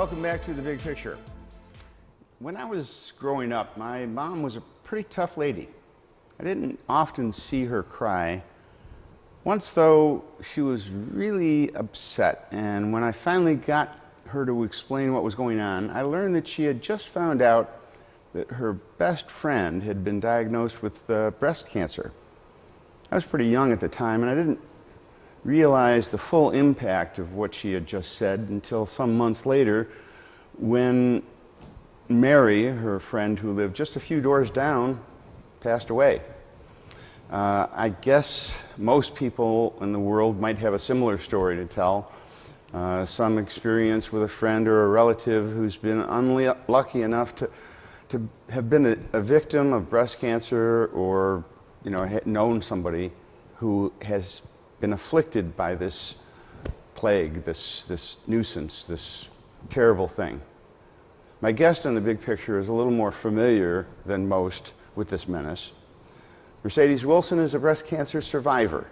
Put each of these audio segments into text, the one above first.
Welcome back to The Big Picture. When I was growing up, my mom was a pretty tough lady. I didn't often see her cry. Once, though, she was really upset, and when I finally got her to explain what was going on, I learned that she had just found out that her best friend had been diagnosed with breast cancer. I was pretty young at the time, and I didn't realize the full impact of what she had just said until some months later when Mary, her friend who lived just a few doors down, passed away. I guess most people in the world might have a similar story to tell. Some experience with a friend or a relative who's been unlucky enough to have been a victim of breast cancer, or known somebody who has been afflicted by this plague, this nuisance, this terrible thing. My guest on The Big Picture is a little more familiar than most with this menace. Mercedes Wilson is a breast cancer survivor.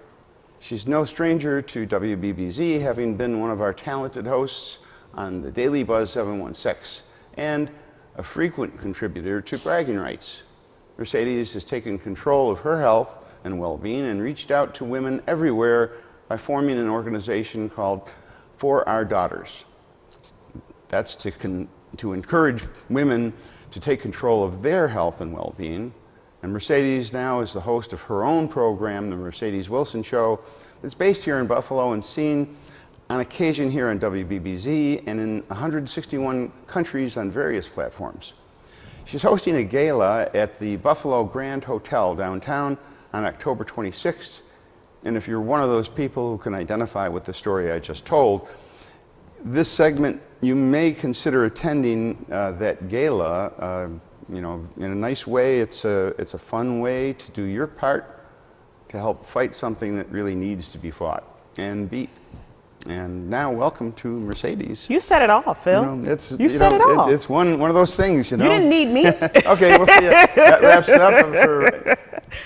She's no stranger to WBBZ, having been one of our talented hosts on the Daily Buzz 716 and a frequent contributor to Bragging Rights. Mercedes has taken control of her health and well-being and reached out to women everywhere by forming an organization called For Our Daughters. That's to encourage women to take control of their health and well-being. And Mercedes now is the host of her own program, The Mercedes Wilson Show, that's based here in Buffalo and seen on occasion here on WBBZ and in 161 countries on various platforms. She's hosting a gala at the Buffalo Grand Hotel downtown on October 26th. And if you're one of those people who can identify with the story I just told, this segment, you may consider attending that gala. In a nice way. It's a fun way to do your part to help fight something that really needs to be fought and beat. And now, welcome to Mercedes. You set it off, Phil. You set it off. It's one of those things, You didn't need me. Okay, we'll see. That wraps it up.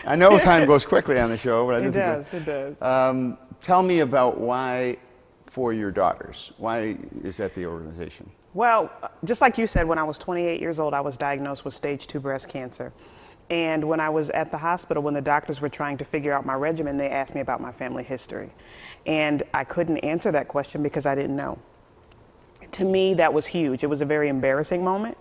I know time goes quickly on the show, but I didn't It does. Tell me about why For Your Daughters. Why is that the organization? Well, just like you said, when I was 28 years old, I was diagnosed with stage 2 breast cancer. And when I was at the hospital, when the doctors were trying to figure out my regimen, they asked me about my family history. And I couldn't answer that question because I didn't know. To me, that was huge. It was a very embarrassing moment.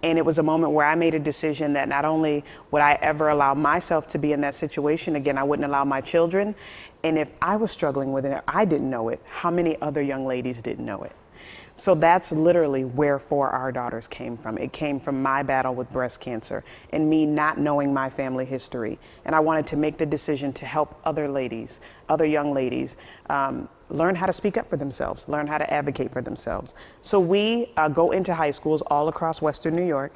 And it was a moment where I made a decision that not only would I ever allow myself to be in that situation again, I wouldn't allow my children. And if I was struggling with it, I didn't know it, how many other young ladies didn't know it? So that's literally where For Our Daughters came from. It came from my battle with breast cancer and me not knowing my family history. And I wanted to make the decision to help other ladies, other young ladies, learn how to speak up for themselves, learn how to advocate for themselves. So we go into high schools all across Western New York.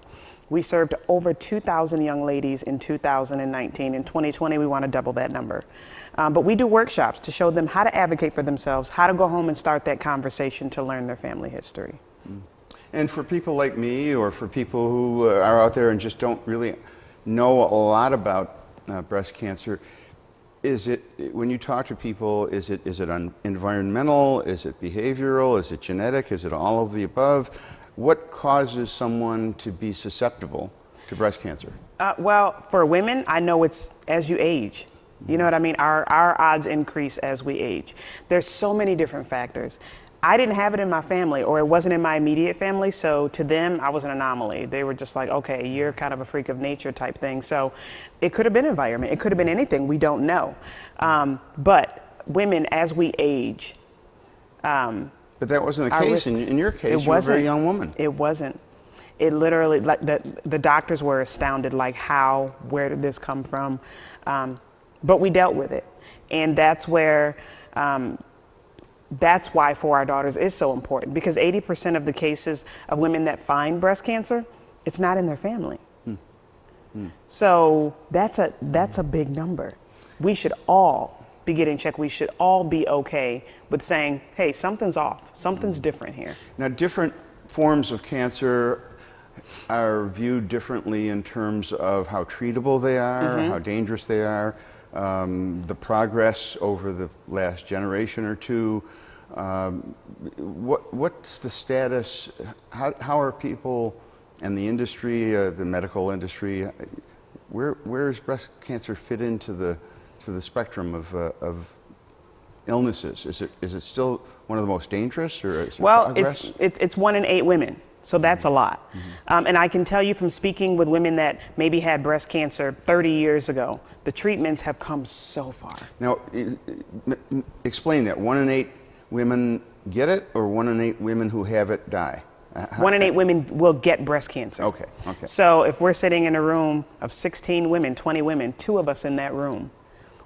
We served over 2,000 young ladies in 2019. In 2020, we want to double that number. But we do workshops to show them how to advocate for themselves, how to go home and start that conversation to learn their family history. And for people like me, or for people who are out there and just don't really know a lot about breast cancer, is it, when you talk to people, is it environmental, is it behavioral, is it genetic, is it all of the above? What causes someone to be susceptible to breast cancer? Well, for women, I know it's as you age. You know what I mean? Our odds increase as we age. There's so many different factors. I didn't have it in my family, or it wasn't in my immediate family, so to them, I was an anomaly. They were just like, okay, you're kind of a freak of nature type thing. So it could have been environment. It could have been anything. We don't know. But women, as we age... but that wasn't the case. In your case, you were a very young woman. It wasn't. It literally, like the doctors were astounded, like where did this come from? But we dealt with it. And that's where, that's why For Our Daughters is so important, because 80% of the cases of women that find breast cancer, it's not in their family. So that's a big number. We should all be getting checked. We should all be okay with saying, hey, something's off, something's different here. Now, different forms of cancer are viewed differently in terms of how treatable they are, how dangerous they are, the progress over the last generation or two. What's the status? How are people and the industry, the medical industry, where does breast cancer fit into the spectrum of illnesses? Is it still one of the most dangerous, or is it progress? It's 1 in 8 women. So that's a lot. And I can tell you from speaking with women that maybe had breast cancer 30 years ago, the treatments have come so far. Now, explain that. 1 in 8 women get it, or 1 in 8 women who have it die? 1 in 8 women will get breast cancer. Okay. So if we're sitting in a room of 16 women, 20 women, 2 of us in that room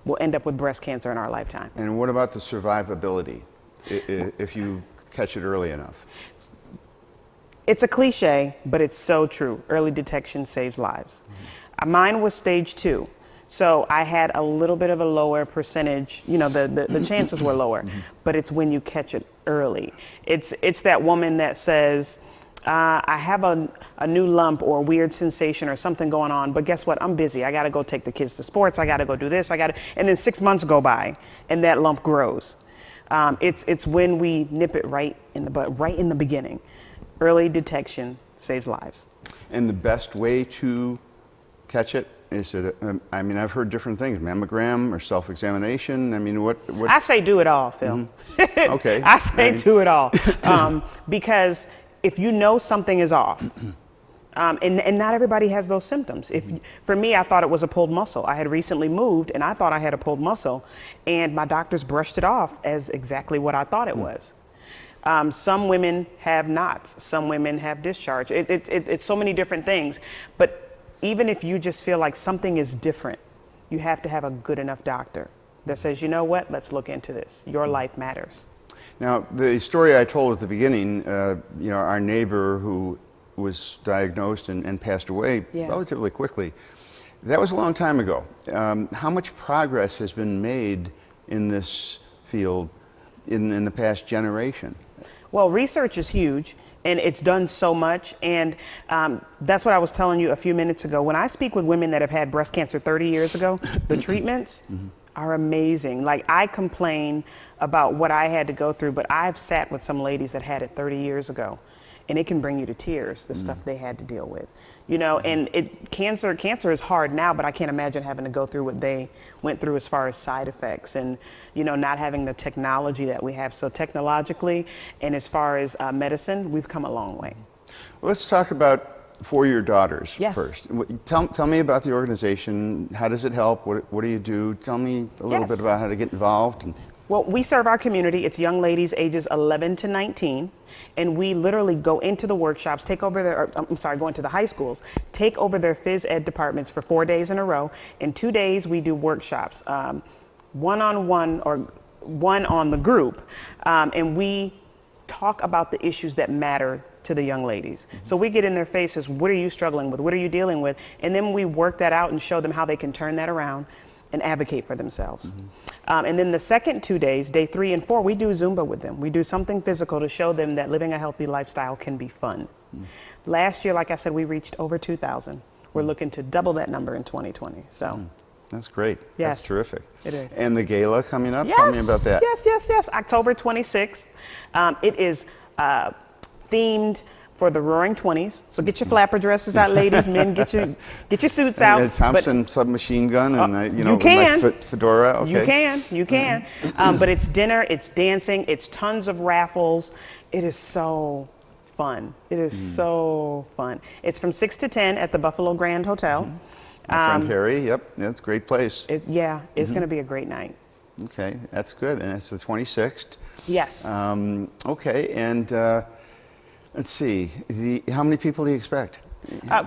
will end up with breast cancer in our lifetime. And what about the survivability if you catch it early enough? It's a cliche, but it's so true. Early detection saves lives. Mine was stage 2. So I had a little bit of a lower percentage, the chances were lower, but it's when you catch it early. It's that woman that says, I have a new lump or a weird sensation or something going on, but guess what? I'm busy. I got to go take the kids to sports. I got to go do this. And then 6 months go by and that lump grows. It's when we nip it right in the butt, right in the beginning. Early detection saves lives. And the best way to catch it is it, I've heard different things, mammogram or self-examination. What? I say do it all, Phil. Okay. I say do it all. Because if you know something is off, and not everybody has those symptoms. For me, I thought it was a pulled muscle. I had recently moved and I thought I had a pulled muscle, and my doctors brushed it off as exactly what I thought it was. Some women have knots, some women have discharge. It's so many different things. But even if you just feel like something is different, you have to have a good enough doctor that says, you know what, let's look into this. Your life matters. Now, the story I told at the beginning, our neighbor who was diagnosed and passed away relatively quickly, that was a long time ago. How much progress has been made in this field in the past generation? Well, research is huge, and it's done so much, and that's what I was telling you a few minutes ago. When I speak with women that have had breast cancer 30 years ago, the treatments are amazing. Like, I complain about what I had to go through, but I've sat with some ladies that had it 30 years ago, and it can bring you to tears, the stuff they had to deal with. And cancer is hard now, but I can't imagine having to go through what they went through as far as side effects and, not having the technology that we have. So technologically and as far as medicine, we've come a long way. Well, let's talk about For Your Daughters first. Tell me about the organization. How does it help? What do you do? Tell me a little bit about how to get involved. Well, we serve our community. It's young ladies ages 11 to 19. And we literally go into the workshops, go into the high schools, take over their phys ed departments for 4 days in a row. In 2 days, we do workshops, one-on-one or one on the group. And we talk about the issues that matter to the young ladies. So we get in their faces, what are you struggling with? What are you dealing with? And then we work that out and show them how they can turn that around and advocate for themselves. And then the second 2 days, day 3 and 4, we do Zumba with them. We do something physical to show them that living a healthy lifestyle can be fun. Last year, like I said, we reached over 2,000. We're looking to double that number in 2020. So that's great. Yes, that's terrific. It is. And the gala coming up, yes, tell me about that. Yes. October 26th. It is themed for the Roaring 20s. So get your flapper dresses out, ladies, men, get your suits out. And a Thompson submachine gun and you can. my fedora. Okay. You can. But it's dinner, it's dancing, it's tons of raffles. It is so fun. It is so fun. It's from 6 to 10 at the Buffalo Grand Hotel. My friend Harry, that's a great place. It's going to be a great night. Okay, that's good. And it's the 26th. Yes. Okay, and let's see, how many people do you expect?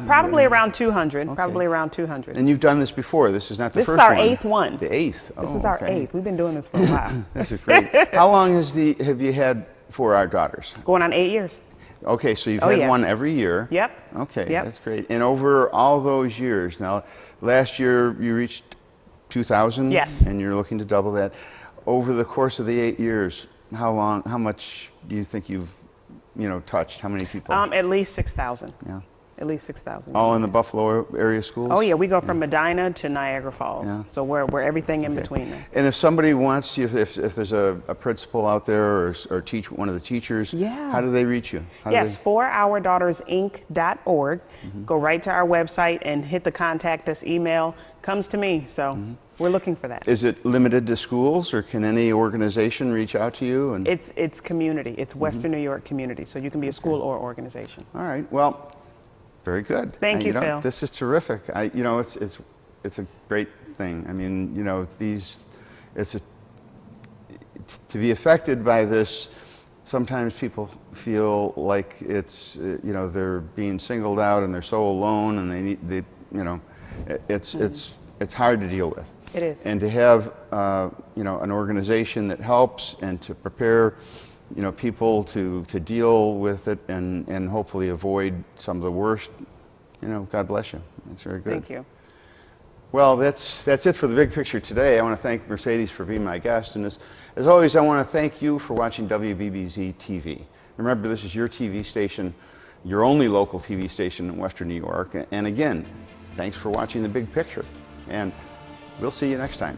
Probably around 200. Okay. Probably around 200. And you've done this before. This is not the first one. This is our 8th one. The 8th. This is our 8th. We've been doing this for a while. This is great. How long have you had For Our Daughters? Going on 8 years. Okay, so you've had one every year. Yep. Okay, that's great. And over all those years, now last year you reached 2,000. Yes. And you're looking to double that. Over the course of the 8 years, how much do you think you've touched? How many people? At least 6,000. Yeah. At least 6,000. All in the Buffalo area schools? Oh yeah, we go from Medina to Niagara Falls. Yeah. So we're everything in Okay. between there. And if somebody wants you, if there's a principal out there or teach one of the teachers, Yeah. how do they reach you? How do Yes, they- forourdaughtersinc.org. Go right to our website and hit the contact us email. Comes to me, so we're looking for that. Is it limited to schools, or can any organization reach out to you? And It's community. It's Western New York community. So you can be a school or organization. all right, well, very good. Thank you, know, Phil. This is terrific. It's a great thing. I mean, to be affected by this. Sometimes people feel like it's they're being singled out and they're so alone, and it's hard to deal with. It is. And to have an organization that helps and to prepare people to deal with it and hopefully avoid some of the worst, God bless you. That's very good. Thank you. Well, that's it for the big picture today. I want to thank Mercedes for being my guest, and as always, I want to thank you for watching WBBZ-TV. Remember, this is your TV station, your only local TV station in Western New York. And again, thanks for watching the big picture, and we'll see you next time.